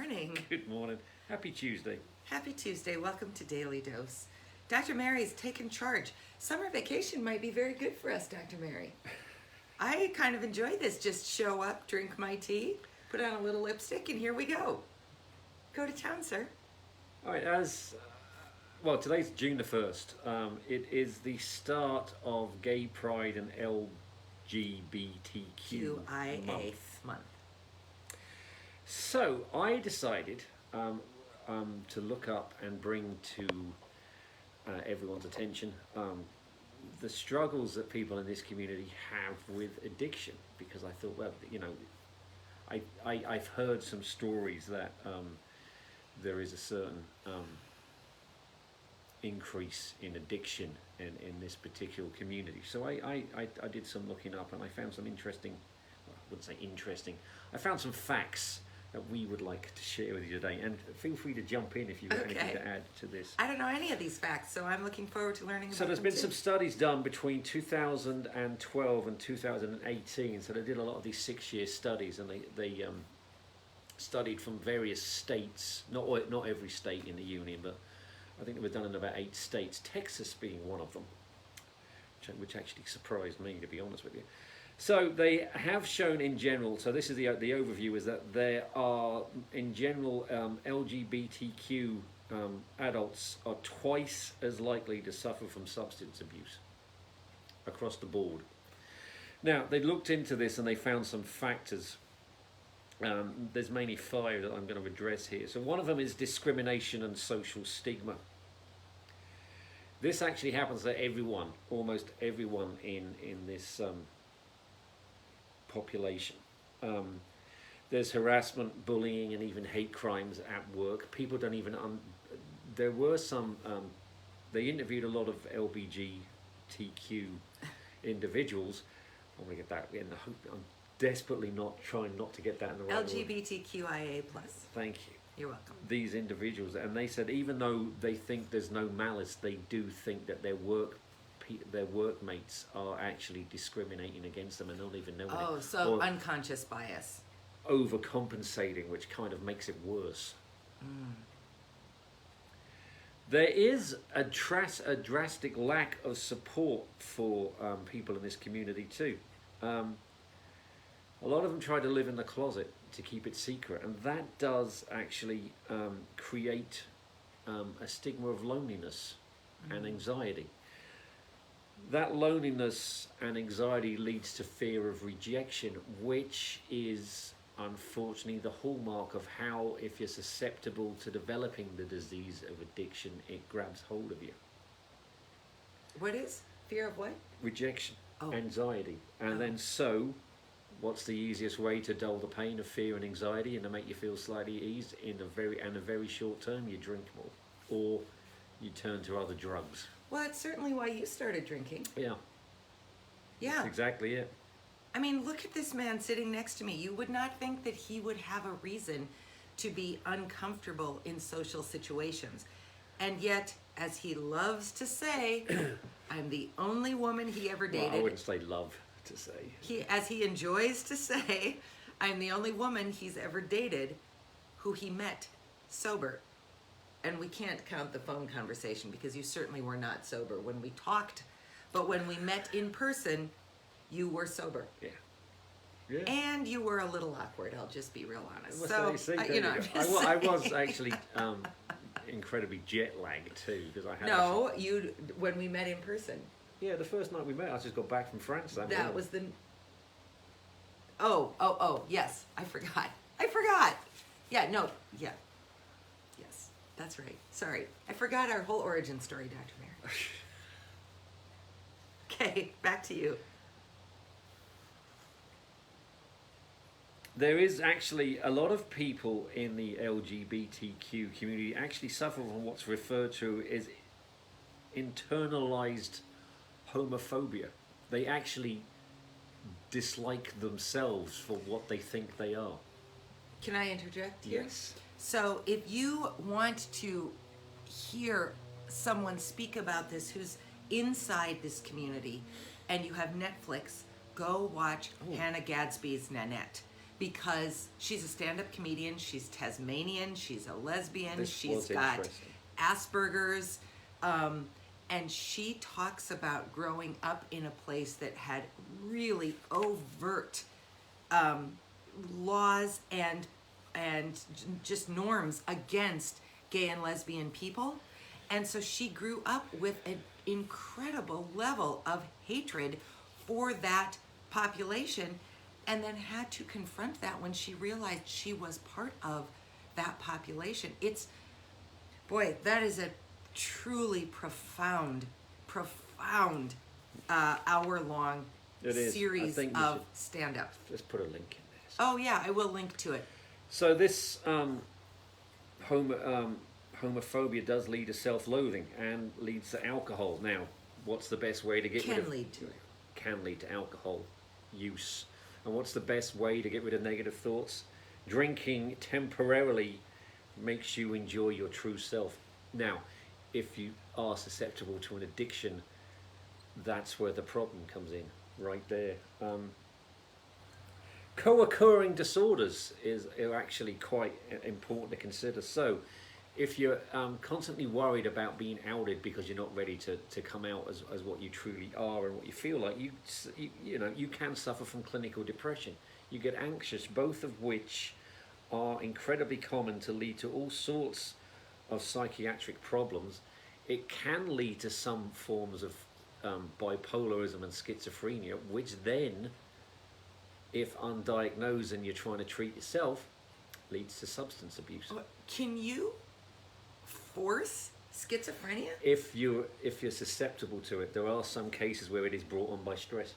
morning. Good morning. Happy Tuesday. Happy Tuesday. Welcome to Daily Dose. Dr. Mary's taken charge. Summer vacation might be very good for us, Dr. Mary. I kind of enjoy this. Just show up, drink my tea, put on a little lipstick, and here we go. Go to town, sir. All right, today's June the 1st. It is the start of Gay Pride and LGBTQ QIA month. So I decided to look up and bring to everyone's attention the struggles that people in this community have with addiction, because I thought, well, you know, I've heard some stories that there is a certain increase in addiction in this particular community. So I did some looking up, and I found some interesting, well, I wouldn't say interesting, I found some facts that we would like to share with you today. And feel free to jump in if you've got anything to add to this. I don't know any of these facts, so I'm looking forward to learning about them. So there's been some studies done between 2012 and 2018. So they did a lot of these 6-year studies, and they studied from various states, not every state in the union, but I think they were done in about 8 states, Texas being one of them, which actually surprised me, to be honest with you. So they have shown in general, so this is the overview, is that there are, in general, LGBTQ adults are twice as likely to suffer from substance abuse across the board. Now, they looked into this and they found some factors. There's mainly 5 that I'm going to address here. So one of them is discrimination and social stigma. This actually happens to everyone, almost everyone in this population. There's harassment, bullying, and even hate crimes at work. People don't even... there were some... they interviewed a lot of LGBTQ individuals. I want to get that in. I'm desperately trying not to get that in the right word. LGBTQIA+. Thank you. You're welcome. These individuals, and they said even though they think there's no malice, they do think that their workmates are actually discriminating against them and don't even know it. Oh, so or unconscious bias. Overcompensating, which kind of makes it worse. There is a drastic lack of support for people in this community too. A lot of them try to live in the closet to keep it secret, and that does actually create a stigma of loneliness and anxiety. That loneliness and anxiety leads to fear of rejection, which is unfortunately the hallmark of how, if you're susceptible to developing the disease of addiction, it grabs hold of you. What is? Fear of what? Rejection, anxiety. And then what's the easiest way to dull the pain of fear and anxiety and to make you feel slightly eased in a very short term? You drink more, or you turn to other drugs. Well, it's certainly why you started drinking. Yeah. Yeah. That's exactly it. I mean, look at this man sitting next to me. You would not think that he would have a reason to be uncomfortable in social situations. And yet, as he loves to say, I'm the only woman he ever dated. Well, I wouldn't say love to say. As he enjoys to say, I'm the only woman he's ever dated who he met sober. And we can't count the phone conversation because you certainly were not sober when we talked. But when we met in person, you were sober. Yeah. Yeah. And you were a little awkward, I'll just be real honest. I was actually incredibly jet lagged too, because I had... when we met in person. Yeah, the first night we met, I just got back from France. That was the... Oh, yes, I forgot. Yeah, no, yeah. Yes, that's right. Sorry, I forgot our whole origin story, Dr. Mayer. Okay, back to you. There is actually a lot of people in the LGBTQ community actually suffer from what's referred to as internalized homophobia. They actually dislike themselves for what they think they are. Can I interject here? Yes. So if you want to hear someone speak about this who's inside this community and you have Netflix, go watch Hannah Gadsby's Nanette. because she's a stand-up comedian. She's Tasmanian. She's a lesbian. This She's was got interesting. Asperger's. And she talks about growing up in a place that had really overt laws and just norms against gay and lesbian people. And so she grew up with an incredible level of hatred for that population, and then had to confront that when she realized she was part of that population. Boy, that is a truly profound hour-long It is. I series think we of should stand-up. Just put a link in there. Oh yeah, I will link to it. So this homophobia does lead to self-loathing and leads to alcohol. Now, what's the best way to get rid of? Can lead to it. Can lead to alcohol use. And what's the best way to get rid of negative thoughts? Drinking temporarily makes you enjoy your true self. Now, if you are susceptible to an addiction, that's where the problem comes in, right there. Co-occurring disorders are actually quite important to consider. So, if you're constantly worried about being outed because you're not ready to come out as what you truly are and what you feel like, you can suffer from clinical depression. You get anxious, both of which are incredibly common to lead to all sorts of psychiatric problems. It can lead to some forms of bipolarism and schizophrenia, which then, if undiagnosed and you're trying to treat yourself, leads to substance abuse. Can you force schizophrenia? If you're susceptible to it, there are some cases where it is brought on by stress.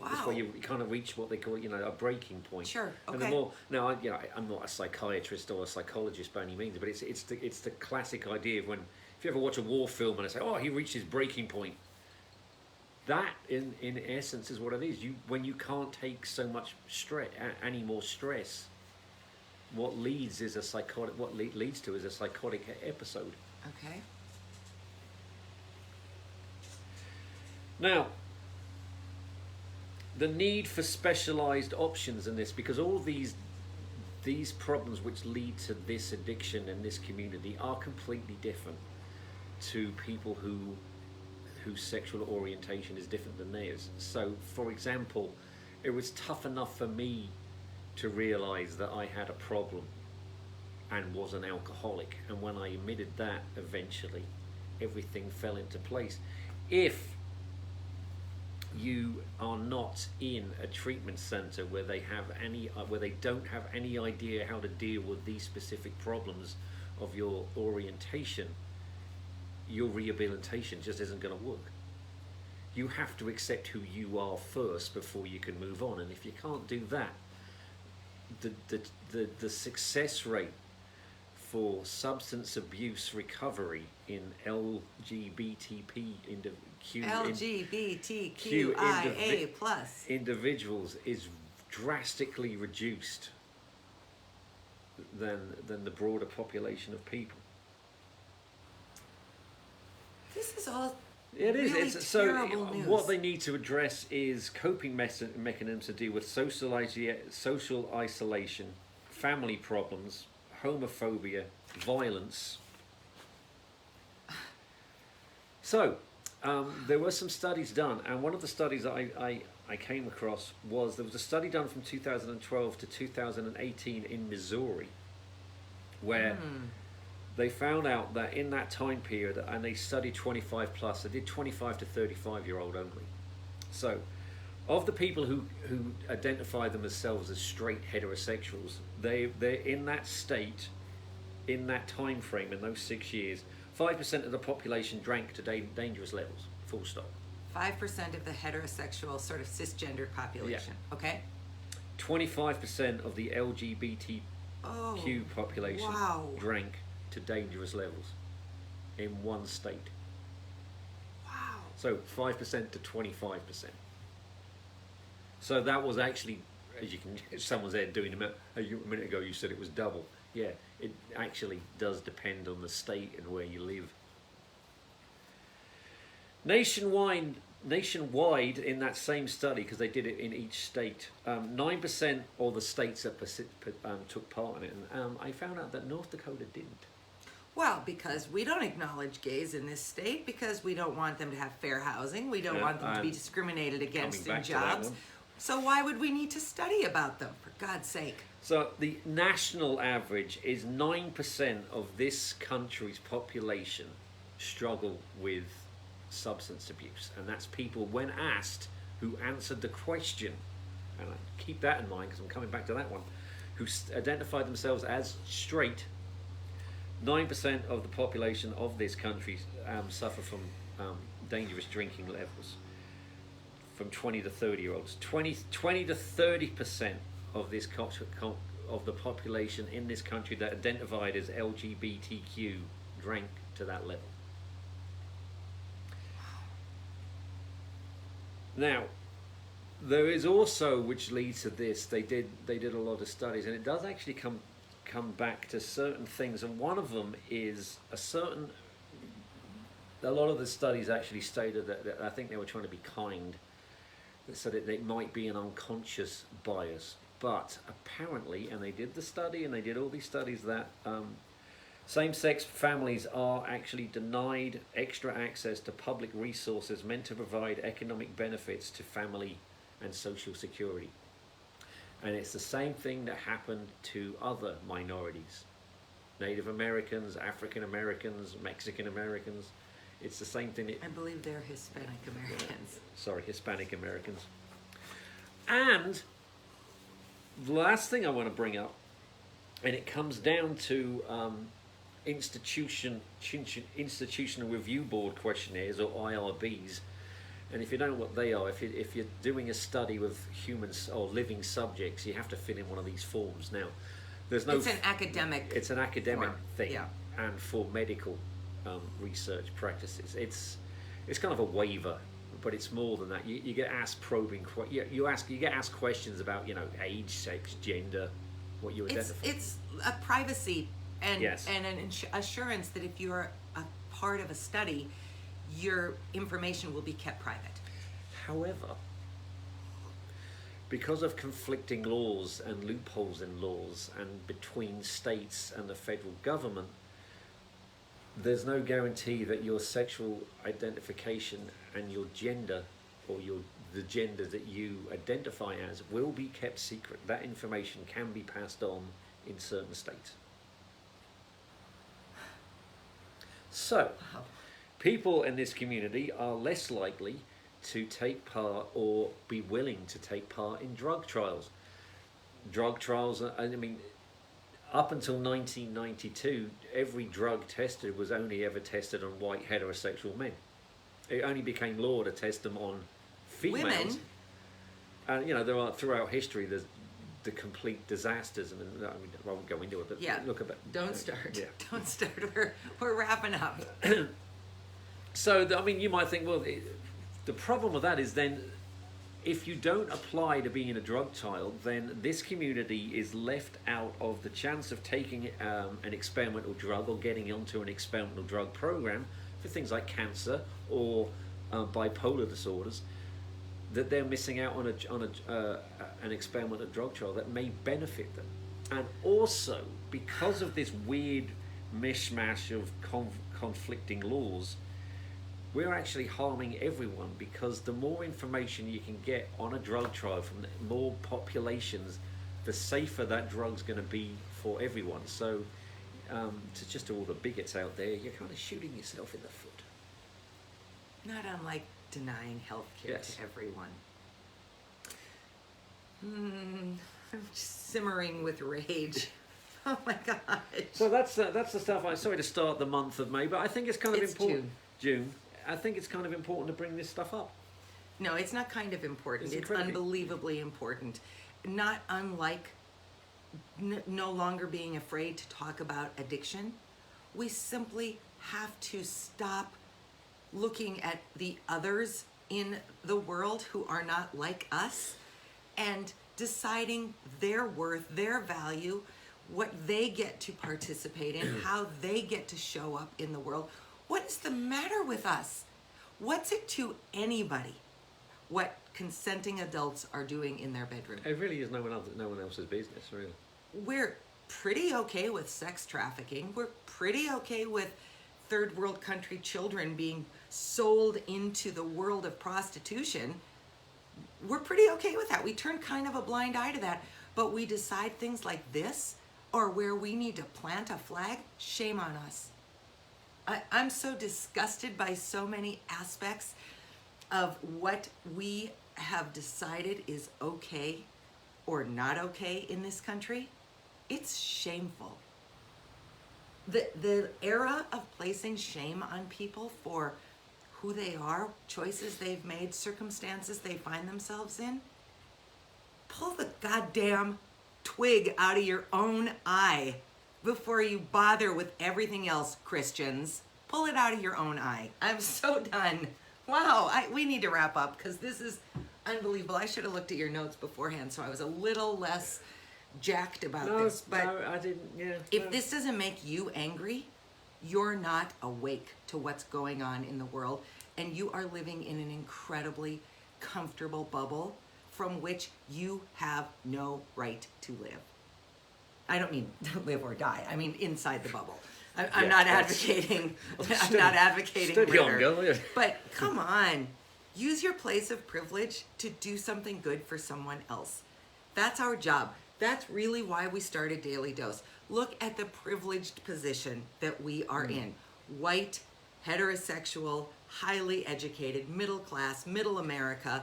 Wow. That's where you kind of reach what they call, a breaking point. Sure. Okay. And the more now, I'm not a psychiatrist or a psychologist by any means, but it's the classic idea of when, if you ever watch a war film and they say, "Oh, he reached his breaking point." That, in essence, is what it is. When you can't take so much stress, any more stress, what leads is a psychotic. What leads to is a psychotic episode. Okay. Now, the need for specialized options in this, because all these problems which lead to this addiction in this community are completely different to people whose sexual orientation is different than theirs. So, for example, it was tough enough for me to realize that I had a problem and was an alcoholic, and when I admitted that, eventually everything fell into place. If you are not in a treatment center where they don't have any idea how to deal with these specific problems of your orientation, your rehabilitation just isn't going to work. You have to accept who you are first before you can move on, and if you can't do that, the success rate for substance abuse recovery in LGBTQIA plus individuals is drastically reduced than the broader population of people. This is all It really is. terrible news. What they need to address is coping mechanisms to deal with social isolation, family problems, homophobia, violence. So, there were some studies done, and one of the studies that I came across was, there was a study done from 2012 to 2018 in Missouri, where they found out that in that time period, and they studied 25 plus, they did 25 to 35-year-old only. So, of the people who identify themselves as straight heterosexuals, they're in that state, in that time frame, in those 6 years, 5% of the population drank to dangerous levels, full stop. 5% of the heterosexual sort of cisgendered population. Yeah. Okay. 25% of the LGBTQ population drank to dangerous levels in one state. Wow. So 5% to 25%. So that was actually, as you can, someone's there doing a minute ago, you said it was double. Yeah, it actually does depend on the state and where you live. Nationwide nationwide in that same study, because they did it in each state, 9% of the states that took part in it, and I found out that North Dakota didn't. Well, because we don't acknowledge gays in this state, because we don't want them to have fair housing, we don't Yeah, want them to be discriminated against in back to that jobs. one. So why would we need to study about them, for God's sake? So the national average is 9% of this country's population struggle with substance abuse, and that's people when asked who answered the question, and I keep that in mind because I'm coming back to that one, who identified themselves as straight. 9% of the population of this country suffer from dangerous drinking levels from 20 to 30 year olds. 20 to 30% of this of the population in this country that identified as LGBTQ drank to that level. Now, there is also, which leads to this, they did a lot of studies, and it does actually come back to certain things, and one of them is a lot of the studies actually stated that I think they were trying to be kind, so that it might be an unconscious bias, but apparently, and they did the study and they did all these studies, that same-sex families are actually denied extra access to public resources meant to provide economic benefits to family and social security. And it's the same thing that happened to other minorities. Native Americans, African Americans, Mexican Americans. It's the same thing. I believe they're Hispanic Americans. Sorry, Hispanic Americans. And the last thing I want to bring up, and it comes down to institutional review board questionnaires, or IRBs. And if you don't know what they are, if you're doing a study with humans or living subjects, you have to fill in one of these forms. Now, there's no. It's an academic. It's an academic form. thing, Yeah. and for medical research practices, it's kind of a waiver, but it's more than that. You get asked probing. You get asked questions about age, sex, gender, what you identify. It's a privacy and Yes. and an assurance that if you're a part of a study, your information will be kept private. However, because of conflicting laws and loopholes in laws and between states and the federal government, there's no guarantee that your sexual identification and your gender, or the gender that you identify as, will be kept secret. That information can be passed on in certain states. So, Wow. people in this community are less likely to take part or be willing to take part in drug trials. Drug trials, up until 1992, every drug tested was only ever tested on white heterosexual men. It only became law to test them on females. Women? And there are, throughout history, there's the complete disasters. I won't go into it, but Yeah. look at that. Don't start. Yeah. Don't start. We're wrapping up. So, you might think, well, the problem with that is then, if you don't apply to be in a drug trial, then this community is left out of the chance of taking an experimental drug or getting onto an experimental drug program for things like cancer or bipolar disorders, that they're missing out on an experimental drug trial that may benefit them. And also, because of this weird mishmash of conflicting laws, we're actually harming everyone, because the more information you can get on a drug trial from more populations, the safer that drug's going to be for everyone. So, to all the bigots out there, you're kind of shooting yourself in the foot. Not unlike denying health care Yes. to everyone. I'm just simmering with rage. Oh my gosh. So that's the stuff. I'm sorry to start the month of May, but I think it's kind of It's important. June. I think it's kind of important to bring this stuff up. No, it's not kind of important. It's It's incredibly- unbelievably important. Not unlike no longer being afraid to talk about addiction. We simply have to stop looking at the others in the world who are not like us and deciding their worth, their value, what they get to participate in, how they get to show up in the world. What is the matter with us? What's it to anybody what consenting adults are doing in their bedroom? It really is no one else's business, really. We're pretty okay with sex trafficking. We're pretty okay with third world country children being sold into the world of prostitution. We're pretty okay with that. We turn kind of a blind eye to that, but we decide things like this or where we need to plant a flag, shame on us. I'm so disgusted by so many aspects of what we have decided is okay or not okay in this country. It's shameful. The era of placing shame on people for who they are, choices they've made, circumstances they find themselves in, pull the goddamn twig out of your own eye before you bother with everything else, Christians. Pull it out of your own eye. I'm so done. Wow, we need to wrap up because this is unbelievable. I should have looked at your notes beforehand so I was a little less jacked about this. But no, I didn't. Yeah. if this doesn't make you angry, you're not awake to what's going on in the world, and you are living in an incredibly comfortable bubble from which you have no right to live. I don't mean live or die. I mean inside the bubble. I'm not advocating. I'm not advocating Steady on, murder. girl, yeah. But come on, use your place of privilege to do something good for someone else. That's our job. That's really why we started Daily Dose. Look at the privileged position that we are in. White, heterosexual, highly educated, middle class, middle America.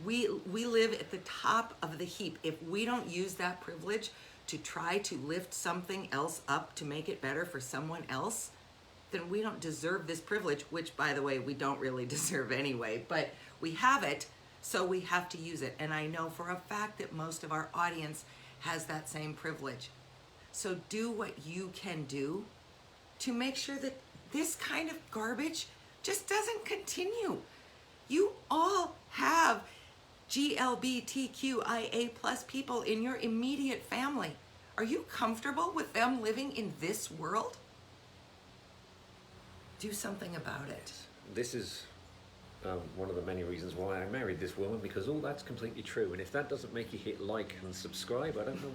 We live at the top of the heap. If we don't use that privilege to try to lift something else up to make it better for someone else, then we don't deserve this privilege, which, by the way, we don't really deserve anyway, but we have it, so we have to use it. And I know for a fact that most of our audience has that same privilege. So do what you can do to make sure that this kind of garbage just doesn't continue. You all have GLBTQIA+ people in your immediate family. Are you comfortable with them living in this world? Do something about it. This is one of the many reasons why I married this woman, because all that's completely true. And if that doesn't make you hit like and subscribe, I don't know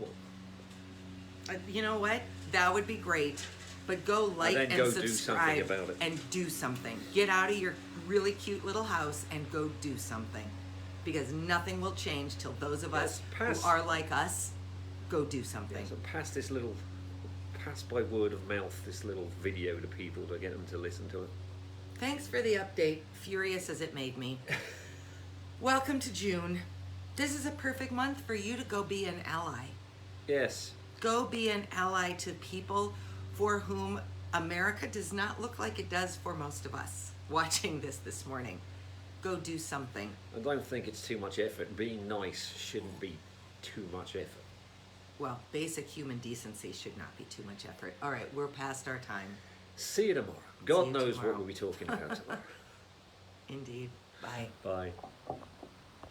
what. You know what? That would be great. But go like then and go do subscribe something about it. and do something. Get out of your really cute little house and go do something. Because nothing will change till those of us pass- who are like us go do something. So pass by word of mouth this little video to people to get them to listen to it. Thanks for the update, furious as it made me. Welcome to June. This is a perfect month for you to go be an ally. Yes. Go be an ally to people for whom America does not look like it does for most of us watching this morning. Go do something. I don't think it's too much effort. Being nice shouldn't be too much effort. Well, basic human decency should not be too much effort. All right, we're past our time. See you tomorrow. God you knows tomorrow. what we'll be talking about tomorrow. Indeed. Bye. Bye.